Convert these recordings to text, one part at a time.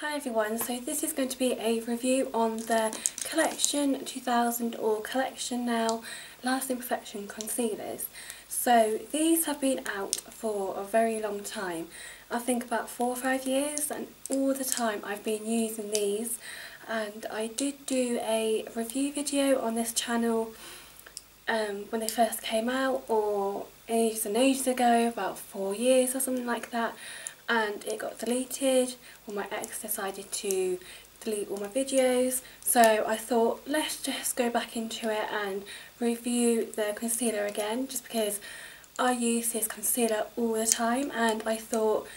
Hi everyone, so this is going to be a review on the Collection 2000 or Collection Now Lasting Perfection concealers. So these have been out for a very long time, I think about 4 or 5 years, and all the time I've been using these. And I did do a review video on this channel when they first came out, or ages and ages ago, about 4 years or something like that, and it got deleted when my ex decided to delete all my videos. So I thought, let's just go back into it and review the concealer again, just because I use this concealer all the time, and I thought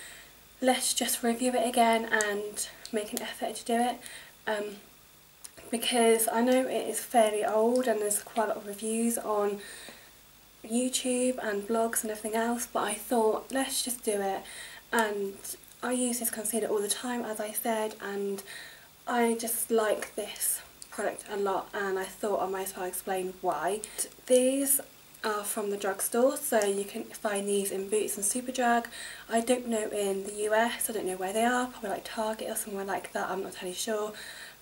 let's just review it again and make an effort to do it. Because I know it is fairly old and there's quite a lot of reviews on YouTube and blogs and everything else, but I thought let's just do it. And I use this concealer all the time, as I said, and I just like this product a lot, and I thought I might as well explain why. These are from the drugstore, so you can find these in Boots and Superdrug. I don't know in the US, I don't know where they are, probably like Target or somewhere like that, I'm not entirely sure.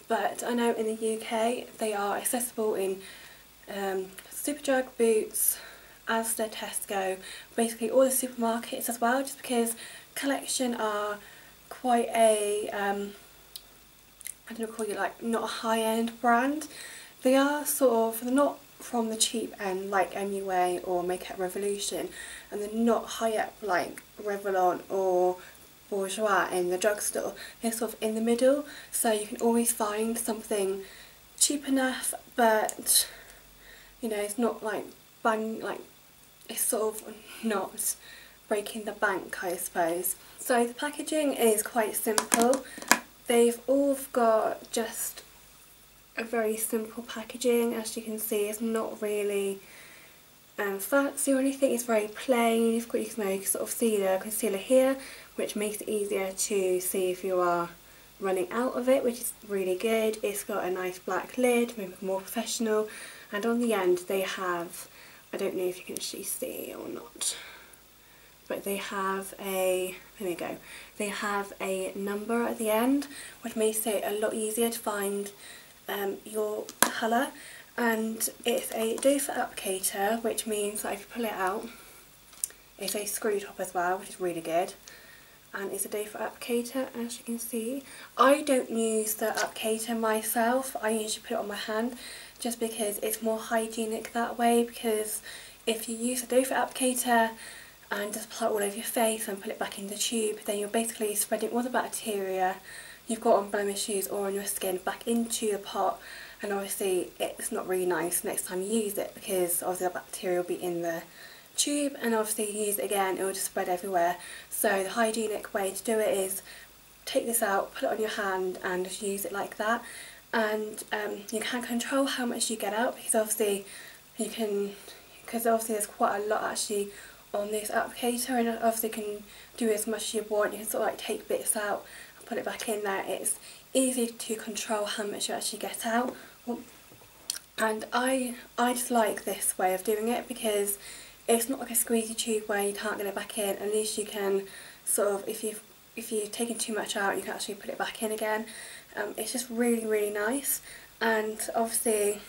But I know in the UK they are accessible in Superdrug, Boots, Asda, Tesco, basically all the supermarkets as well, just because Collection are quite a, I don't know, call it like not a high-end brand. They are sort of, they're not from the cheap end like MUA or Makeup Revolution, and they're not high up like Revlon or Bourjois in the drugstore. They're sort of in the middle, so you can always find something cheap enough, but you know, it's not like bang, like it's sort of not breaking the bank, I suppose. So the packaging is quite simple. They've all got just a very simple packaging. As you can see, it's not really fancy or anything, it's very plain. You've got, you can sort of see the concealer here, which makes it easier to see if you are running out of it, which is really good. It's got a nice black lid, maybe more professional, and on the end they have, I don't know if you can actually see or not, but they have a, there we go, they have a number at the end, which makes it a lot easier to find your colour. And it's a doe foot applicator, which means that if you pull it out, it's a screw top as well, which is really good. And it's a doe foot applicator, as you can see. I don't use the applicator myself, I usually put it on my hand, just because it's more hygienic that way. Because if you use a doe foot applicator and just apply it all over your face and put it back in the tube, then you're basically spreading all the bacteria you've got on blemishes or on your skin back into the pot, and obviously it's not really nice next time you use it, because obviously the bacteria will be in the tube, and obviously you use it again, it will just spread everywhere. So the hygienic way to do it is take this out, put it on your hand and just use it like that. And you can control how much you get out, because obviously you can, because obviously there's quite a lot actually on this applicator, and obviously you can do as much as you want. You can sort of like take bits out and put it back in there. It's easy to control how much you actually get out. And I just like this way of doing it, because it's not like a squeezy tube where you can't get it back in. At least you can sort of, if you've taken too much out, you can actually put it back in again. It's just really nice, and obviously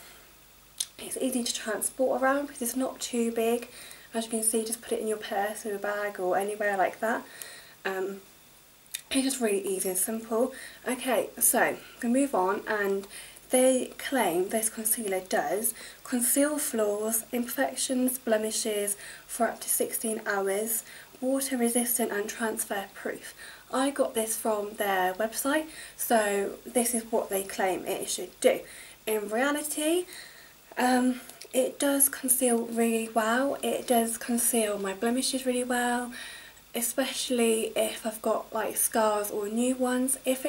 it's easy to transport around because it's not too big. As you can see, just put it in your purse or a bag or anywhere like that. It's just really easy and simple. Okay, so we move on, and they claim this concealer does conceal flaws, imperfections, blemishes for up to 16 hours, water resistant and transfer proof. I got this from their website, so this is what they claim it should do. In reality, it does conceal really well. It does conceal my blemishes really well, especially if I've got like scars or new ones. If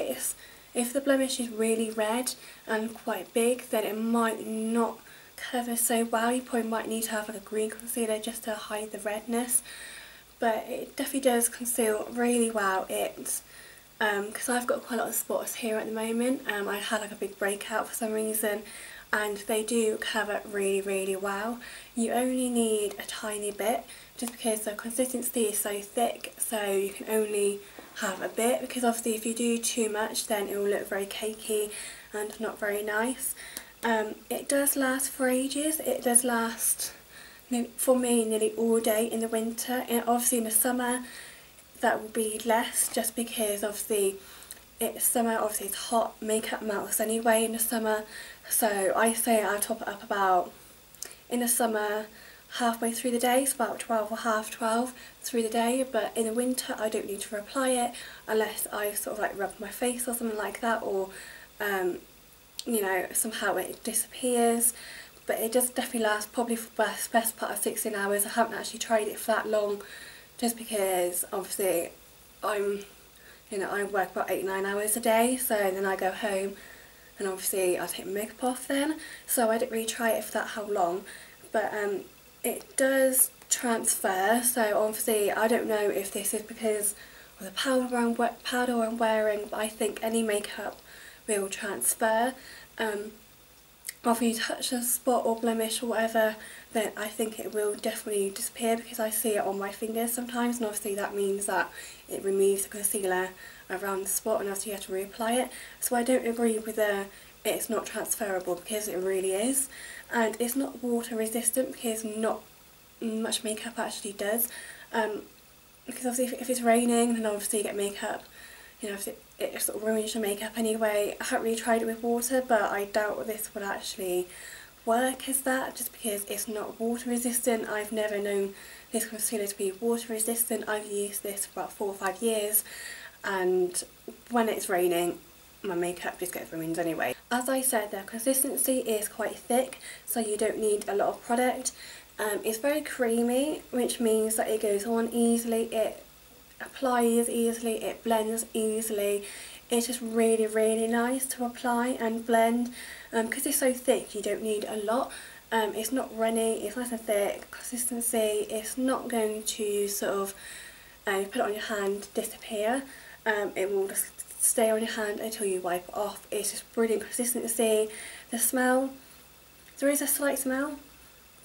the blemish is really red and quite big, then it might not cover so well. You probably might need to have like a green concealer just to hide the redness, but it definitely does conceal really well. It's because I've got quite a lot of spots here at the moment. I had like a big breakout for some reason, and they do cover really well. You only need a tiny bit just because the consistency is so thick, so you can only have a bit, because obviously if you do too much then it will look very cakey and not very nice. It does last for ages. It does last, for me, nearly all day in the winter, and obviously in the summer that will be less, just because obviously it's summer, obviously it's hot, makeup melts anyway in the summer, so I say I top it up about, in the summer, halfway through the day, so about 12 or half 12 through the day, but in the winter I don't need to reapply it unless I sort of like rub my face or something like that, or you know, somehow it disappears. But it does definitely last probably for the best part of 16 hours. I haven't actually tried it for that long, just because obviously I work about 8-9 hours a day, so then I go home and obviously I take my makeup off then, so I didn't really try it for that how long. But it does transfer, so obviously I don't know if this is because of the powder I'm wearing, but I think any makeup will transfer. If you touch a spot or blemish or whatever, then I think it will definitely disappear, because I see it on my fingers sometimes, and obviously that means that it removes the concealer around the spot and obviously you have to reapply it. So I don't agree with it's not transferable, because it really is. And it's not water resistant, because not much makeup actually does. Because obviously if it's raining, then obviously you get makeup, you know, it sort of ruins your makeup anyway. I haven't really tried it with water, but I doubt this will actually work as that, just because it's not water resistant. I've never known this concealer to be water resistant. I've used this for about 4 or 5 years, and when it's raining my makeup just gets ruined anyway. As I said, the consistency is quite thick, so you don't need a lot of product. It's very creamy, which means that it goes on easily, it applies easily, it blends easily. It's just really nice to apply and blend, because it's so thick you don't need a lot. It's not runny, it's nice and thick, consistency, it's not going to sort of put it on your hand, disappear. It will just stay on your hand until you wipe it off. It's just brilliant consistency. The smell, there is a slight smell,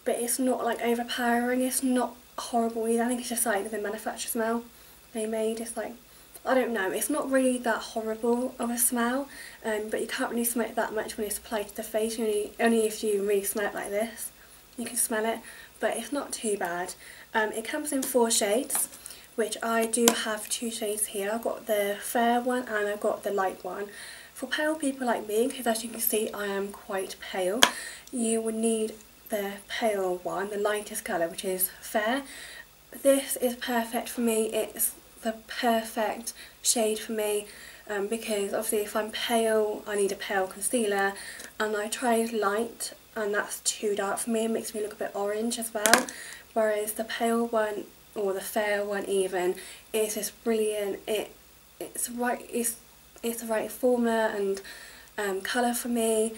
but it's not like overpowering, it's not horrible either. I think it's just like the manufacturer smell they made. It's like, I don't know, it's not really that horrible of a smell, but you can't really smell it that much when it's applied to the face. Only if you really smell it like this you can smell it, but it's not too bad. It comes in 4 shades, which I do have 2 shades here. I've got the fair one and I've got the light one. For pale people like me, because as you can see I am quite pale, you would need the pale one, the lightest colour, which is fair. This is perfect for me. It's the perfect shade for me, because obviously if I'm pale I need a pale concealer, and I tried light and that's too dark for me. It makes me look a bit orange as well, whereas the pale one, or the fair one even, is just brilliant. It's the right formula and colour for me.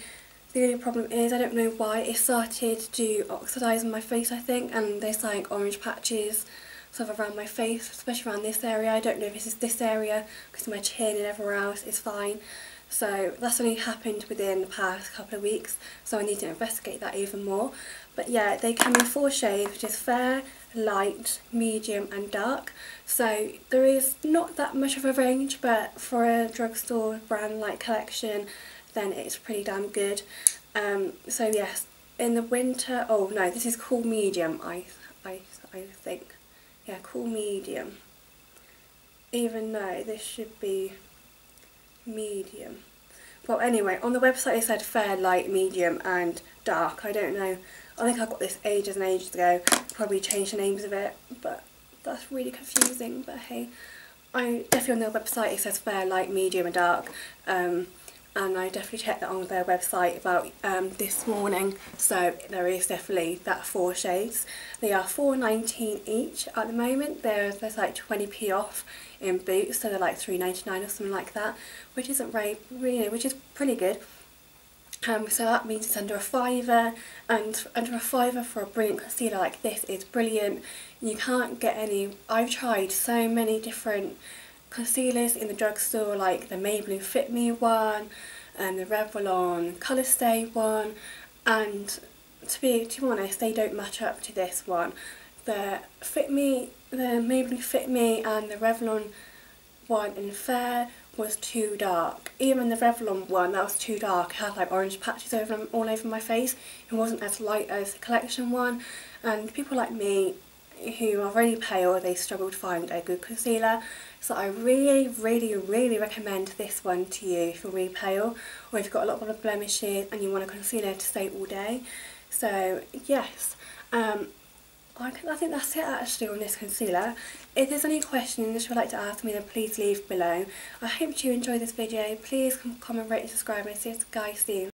The only problem is I don't know why it started to oxidise on my face, I think, and there's like orange patches sort of around my face, especially around this area. I don't know if this area, because my chin and everywhere else is fine. So that's only happened within the past couple of weeks, so I need to investigate that even more. But yeah, they come in 4 shades, which is fair, light, medium and dark. So there is not that much of a range, but for a drugstore brand like Collection, then it's pretty damn good. So yes, in the winter, oh no, this is Cool Medium, I think. Yeah, Cool Medium. Even though this should be medium. Well, anyway, on the website it said fair, light, medium and dark. I don't know. I think I got this ages and ages ago. Probably changed the names of it, but that's really confusing. But hey, I definitely on their website it says fair, light, medium and dark. And I definitely checked that on their website about this morning, so there is definitely that 4 shades. They are $4.19 each at the moment. There's like 20p off in Boots, so they're like $3.99 or something like that, which isn't which is pretty good. So that means it's under a £5, and under a £5 for a brilliant concealer like this is brilliant. You can't get any. I've tried so many different concealers in the drugstore, like the Maybelline Fit Me one and the Revlon Colourstay one, and to be honest, they don't match up to this one. The Maybelline Fit Me and the Revlon one in Fair was too dark. Even the Revlon one, that was too dark. It had like orange patches all over my face. It wasn't as light as the collection one, and people like me who are really pale, they struggle to find a good concealer. So I really recommend this one to you if you're really pale, or if you've got a lot of blemishes and you want a concealer to stay all day. So yes, I think that's it actually on this concealer. If there's any questions you would like to ask me, then please leave below. I hope you enjoyed this video. Please comment, rate and subscribe, and I'll see you guys soon.